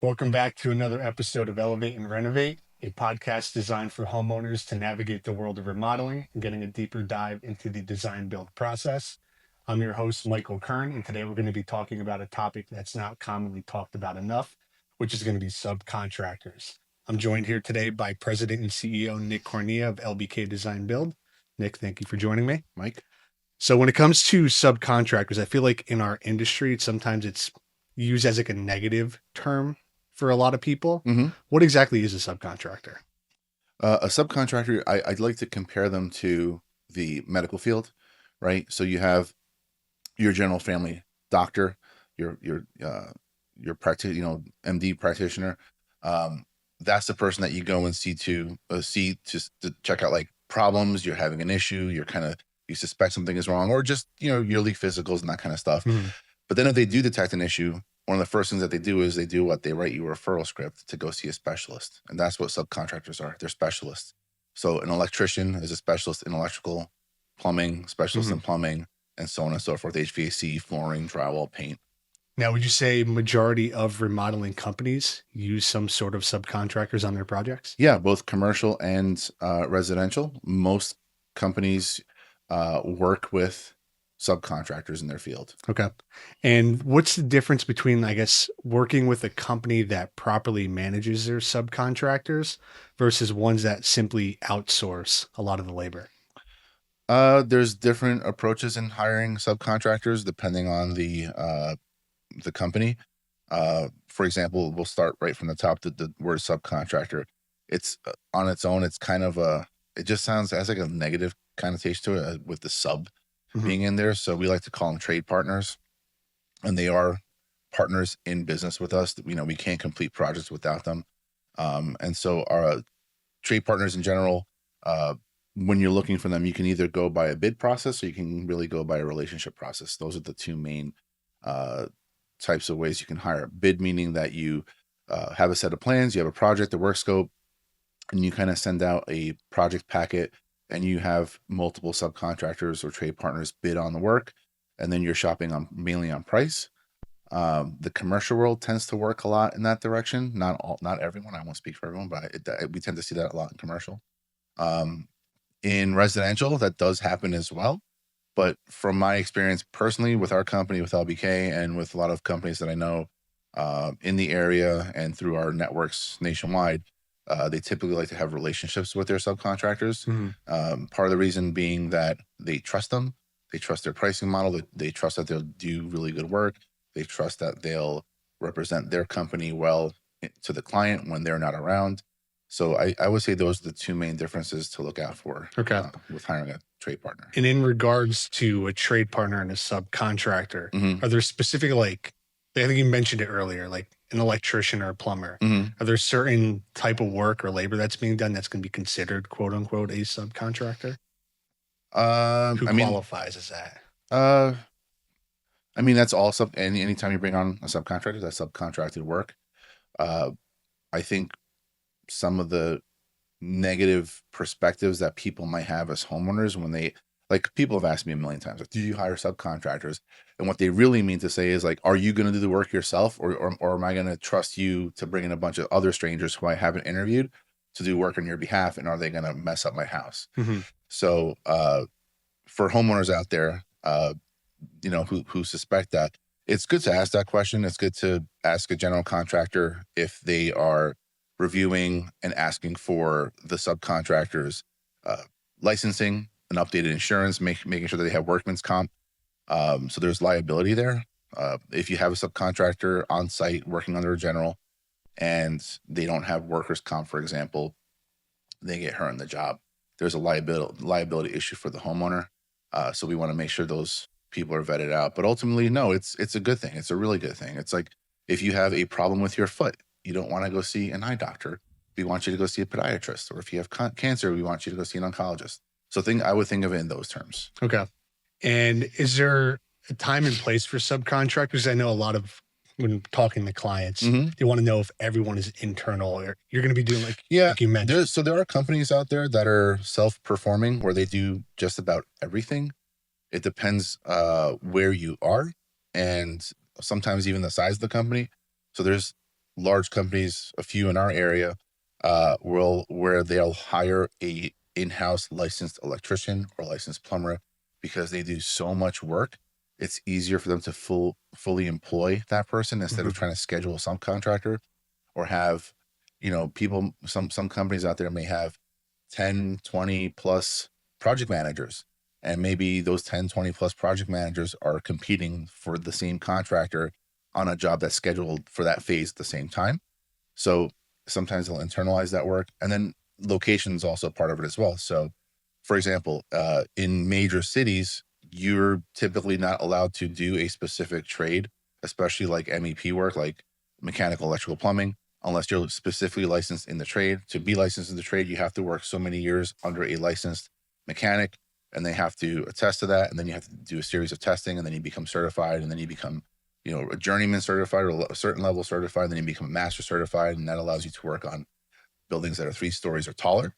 Welcome back to another episode of Elevate and Renovate, a podcast designed for homeowners to navigate the world of remodeling and getting a deeper dive into the design build process. I'm your host, Michael Kern, and today we're going to be talking about a topic that's not commonly talked about enough, which is going to be subcontractors. I'm joined here today by President and CEO Nick Kornea of LBK Design Build. Nick, thank you for joining me. Mike? So when it comes to subcontractors, I feel like in our industry, sometimes it's used as like a negative term for a lot of people. Mm-hmm. What exactly is a subcontractor? A subcontractor, I'd like to compare them to the medical field, right? So you have your general family doctor, your MD practitioner. That's the person that you go and see to check out like problems. You're having an issue. You suspect something is wrong, or just yearly physicals and that kind of stuff. Mhm. But then if they do detect an issue, one of the first things that they do is they write you a referral script to go see a specialist. And that's what subcontractors are. They're specialists. So an electrician is a specialist in electrical, plumbing, specialist in plumbing, and so on and so forth. HVAC, flooring, drywall, paint. Now, would you say majority of remodeling companies use some sort of subcontractors on their projects? Yeah, both commercial and residential. Most companies work with subcontractors in their field. Okay. And what's the difference between, I guess, working with a company that properly manages their subcontractors versus ones that simply outsource a lot of the labor? There's different approaches in hiring subcontractors depending on the company. For example, we'll start right from the top. The word subcontractor, it's on its own. It's kind of it just has like a negative connotation to it with the sub Mhm. being in there. So we like to call them trade partners, and they are partners in business with us. We can't complete projects without them. And so our trade partners in general, when you're looking for them, you can either go by a bid process or you can really go by a relationship process. Those are the two main uh, types of ways you can hire. Bid meaning that you have a set of plans, you have a project, a work scope, and you kind of send out a project packet and you have multiple subcontractors or trade partners bid on the work. And then you're shopping on mainly on price. The commercial world tends to work a lot in that direction. Not everyone. I won't speak for everyone, but we tend to see that a lot in commercial. Um, in residential, that does happen as well. But from my experience personally with our company, with LBK, and with a lot of companies that I know in the area and through our networks nationwide, they typically like to have relationships with their subcontractors. Mhm. Part of the reason being that they trust them, they trust their pricing model, they trust that they'll do really good work, they trust that they'll represent their company well to the client when they're not around. So I would say those are the two main differences to look out for Okay. with hiring a trade partner. And in regards to a trade partner and a subcontractor, Mm-hmm. are there specific, like, I think you mentioned it earlier, like an electrician or a plumber? Mm-hmm. Are there certain type of work or labor that's being done that's going to be considered quote unquote a subcontractor? Who I mean, qualifies as that? uh, that's all anytime you bring on a subcontractor, that's subcontracted work. Uh, I think some of the negative perspectives that people might have as homeowners when they like people have asked me a million times, like, do you hire subcontractors? And what they really mean to say is like, are you going to do the work yourself, or am I going to trust you to bring in a bunch of other strangers who I haven't interviewed to do work on your behalf? And are they going to mess up my house? Mhm. So, for homeowners out there, who suspect that, it's good to ask that question. It's good to ask a general contractor if they are reviewing and asking for the subcontractors uh, licensing and updated insurance, making sure that they have workman's comp. So there's liability there. If you have a subcontractor on site working under a general and they don't have workers' comp, for example, they get hurt in the job, there's a liability issue for the homeowner. So we want to make sure those people are vetted out. But ultimately, no, it's a good thing. It's a really good thing. It's like if you have a problem with your foot, you don't want to go see an eye doctor. We want you to go see a podiatrist. Or if you have cancer, we want you to go see an oncologist. So I would think of it in those terms. Okay. And is there a time and place for subcontractors? I know a lot of when talking to clients, Mm-hmm. they want to know if everyone is internal or you're going to be doing Yeah, like you mentioned. there are companies out there that are self-performing where they do just about everything. It depends where you are and sometimes even the size of the company. So there's large companies, a few in our area, where they'll hire a in-house licensed electrician or licensed plumber because they do so much work. It's easier for them to fully employ that person instead of trying to schedule a subcontractor or have, people, some companies out there may have 10, 20 plus project managers. And maybe those 10, 20 plus project managers are competing for the same contractor on a job that's scheduled for that phase at the same time. So sometimes they'll internalize that work. And then location is also part of it as well. So, for example, in major cities, you're typically not allowed to do a specific trade, especially like MEP work, like mechanical, electrical, plumbing, unless you're specifically licensed in the trade. To be licensed in the trade, you have to work so many years under a licensed mechanic, and they have to attest to that. And then you have to do a series of testing, and then you become certified, and then you become, a journeyman certified or a certain level certified, and then you become a master certified, and that allows you to work on buildings that are 3 stories or taller.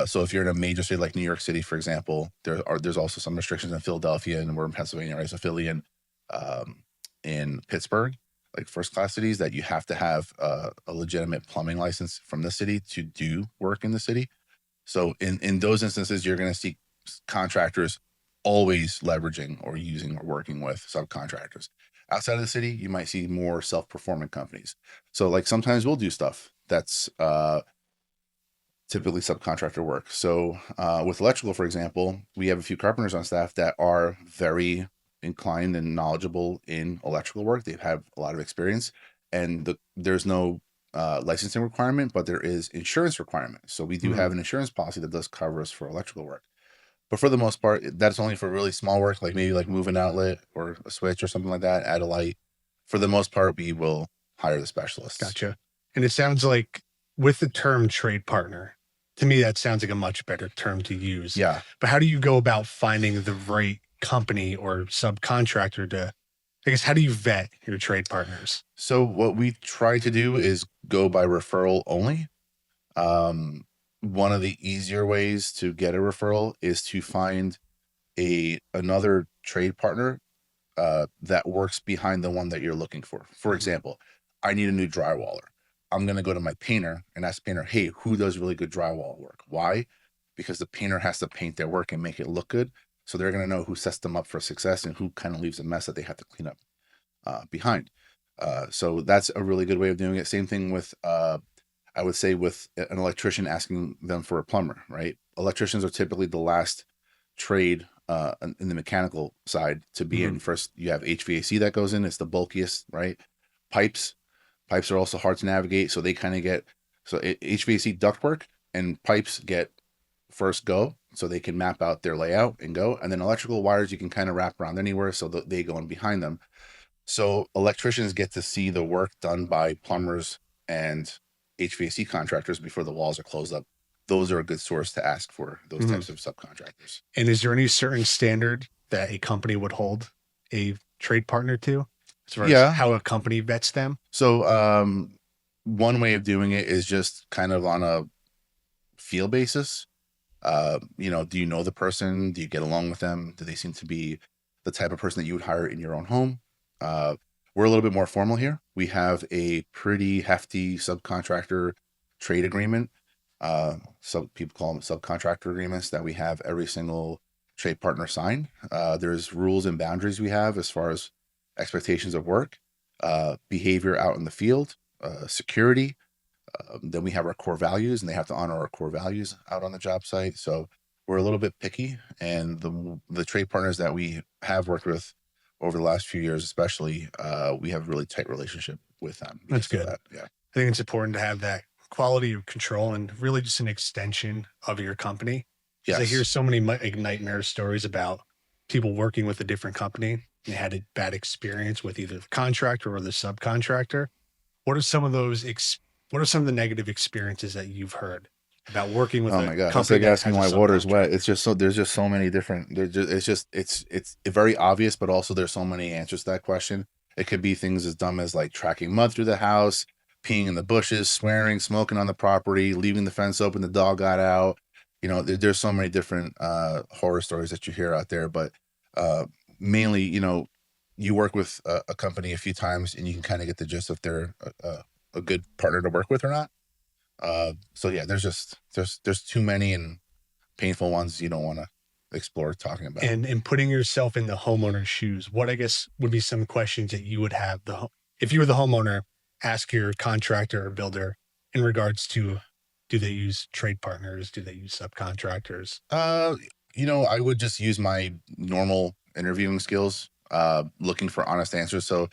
So if you're in a major city like New York City, for example, there's also some restrictions in Philadelphia, and we're in Pennsylvania, right? So Philly and in Pittsburgh, like first class cities, that you have to have a legitimate plumbing license from the city to do work in the city. So in those instances, you're going to see contractors always leveraging or using or working with subcontractors. Outside of the city, you might see more self-performing companies. So like sometimes we'll do stuff that's typically subcontractor work. So with electrical, for example, we have a few carpenters on staff that are very inclined and knowledgeable in electrical work. They have a lot of experience, and there's no licensing requirement, but there is insurance requirement. So we do have an insurance policy that does cover us for electrical work. But for the most part, that's only for really small work, like maybe like move an outlet or a switch or something like that, add a light. For the most part, we will hire the specialists. Gotcha. And it sounds like with the term trade partner, to me, that sounds like a much better term to use. Yeah. But how do you go about finding the right company or subcontractor to, I guess, how do you vet your trade partners? So what we try to do is go by referral only. One of the easier ways to get a referral is to find another trade partner that works behind the one that you're looking for. For example, I need a new drywaller. I'm going to go to my painter and ask the painter, hey, who does really good drywall work? Why? Because the painter has to paint their work and make it look good. So they're going to know who sets them up for success and who kind of leaves a mess that they have to clean up behind. So that's a really good way of doing it. Same thing with, I would say, with an electrician asking them for a plumber, right? Electricians are typically the last trade in the mechanical side to be in. First, you have HVAC that goes in. It's the bulkiest, right? Pipes are also hard to navigate. So they kind of get, HVAC ductwork and pipes get first go, so they can map out their layout and go. And then electrical wires, you can kind of wrap around anywhere, so they go in behind them. So electricians get to see the work done by plumbers and HVAC contractors before the walls are closed up. Those are a good source to ask for those types of subcontractors. And is there any certain standard that a company would hold a trade partner to, as far as how a company vets them? So one way of doing it is just kind of on a feel basis. Do you know the person? Do you get along with them? Do they seem to be the type of person that you would hire in your own home? We're a little bit more formal here. We have a pretty hefty subcontractor trade agreement. Some people call them subcontractor agreements that we have every single trade partner sign. There's rules and boundaries we have as far as expectations of work, behavior out in the field, security. Then we have our core values, and they have to honor our core values out on the job site. So we're a little bit picky, and the trade partners that we have worked with over the last few years, especially, we have a really tight relationship with them. That's good. Yeah. I think it's important to have that quality of control and really just an extension of your company. Because I hear so many nightmare stories about people working with a different company and they had a bad experience with either the contractor or the subcontractor. What are some of the negative experiences that you've heard about working with my God, company? it's like asking why water is wet. It's just there's just so many different, it's very obvious, but also there's so many answers to that question. It could be things as dumb as like tracking mud through the house, peeing in the bushes, swearing, smoking on the property, leaving the fence open, the dog got out. There's so many different horror stories that you hear out there, but mainly, you work with a company a few times and you can kind of get the gist of their a good partner to work with or not. So yeah, there's too many and painful ones you don't want to explore talking about. And putting yourself in the homeowner's shoes, what I guess would be some questions that you would have if you were the homeowner, ask your contractor or builder in regards to, do they use trade partners? Do they use subcontractors? Uh, I would just use my normal interviewing skills, looking for honest answers. So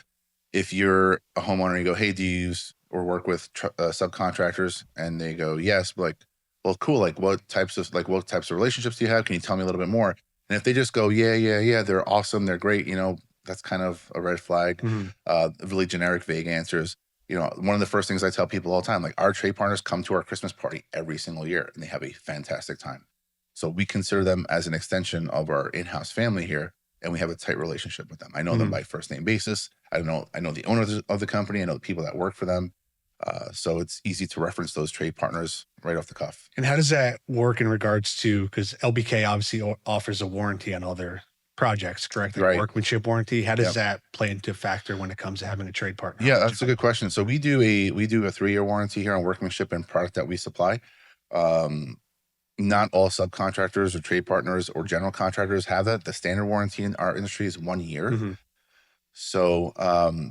if you're a homeowner and you go, hey, do you use or work with subcontractors? And they go, yes. Like, well, cool. Like what types of relationships do you have? Can you tell me a little bit more? And if they just go, yeah, they're awesome, they're great, that's kind of a red flag. Mhm. Really generic, vague answers. One of the first things I tell people all the time, like our trade partners come to our Christmas party every single year and they have a fantastic time. So we consider them as an extension of our in-house family here, and we have a tight relationship with them. I know them Mhm. by first name basis. I know the owners of the company. I know the people that work for them. So it's easy to reference those trade partners right off the cuff. And how does that work in regards to, because LBK obviously offers a warranty on all their projects, correct? Like Right. workmanship warranty. How does Yeah. that play into factor when it comes to having a trade partner Yeah, on the that's a job? good question. So we do a 3-year warranty here on workmanship and product that we supply. Um, Not all subcontractors or trade partners or general contractors have that. The standard warranty in our industry is 1 year. Mhm. So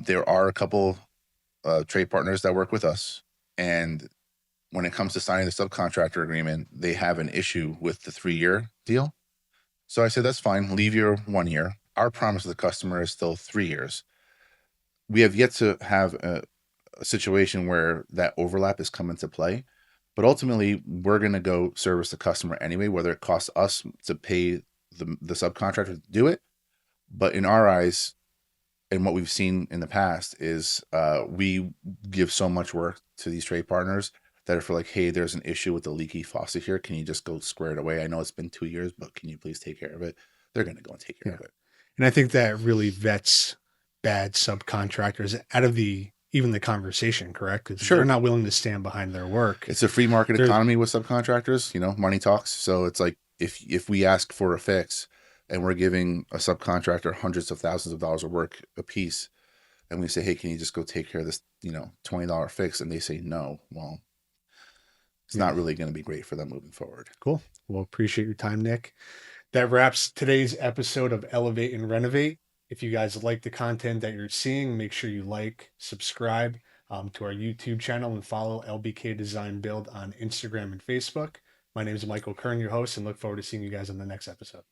there are a couple trade partners that work with us, and when it comes to signing the subcontractor agreement, they have an issue with the 3-year deal. So I said, that's fine. Leave your 1 year. Our promise to the customer is still 3 years. We have yet to have a situation where that overlap has come into play. But ultimately, we're going to go service the customer anyway, whether it costs us to pay the subcontractor to do it. But in our eyes, and what we've seen in the past is we give so much work to these trade partners that if we're like, hey, there's an issue with the leaky faucet here, can you just go square it away? I know it's been 2 years, but can you please take care of it? They're going to go and take care Yeah. of it. And I think that really vets bad subcontractors out of even the conversation, correct? Because they're Sure. not willing to stand behind their work. It's a free market There's economy with subcontractors, money talks. So it's like if we ask for a fix and we're giving a subcontractor hundreds of thousands of dollars of work a piece, and we say, hey, can you just go take care of this, $20 fix? And they say no. Well, it's yeah, not really going to be great for them moving forward. cool. Well, appreciate your time, Nick. That wraps today's episode of Elevate and Renovate. If you guys like the content that you're seeing, make sure you like, subscribe to our YouTube channel, and follow LBK Design Build on Instagram and Facebook. My name is Michael Kern, your host, and look forward to seeing you guys on the next episode.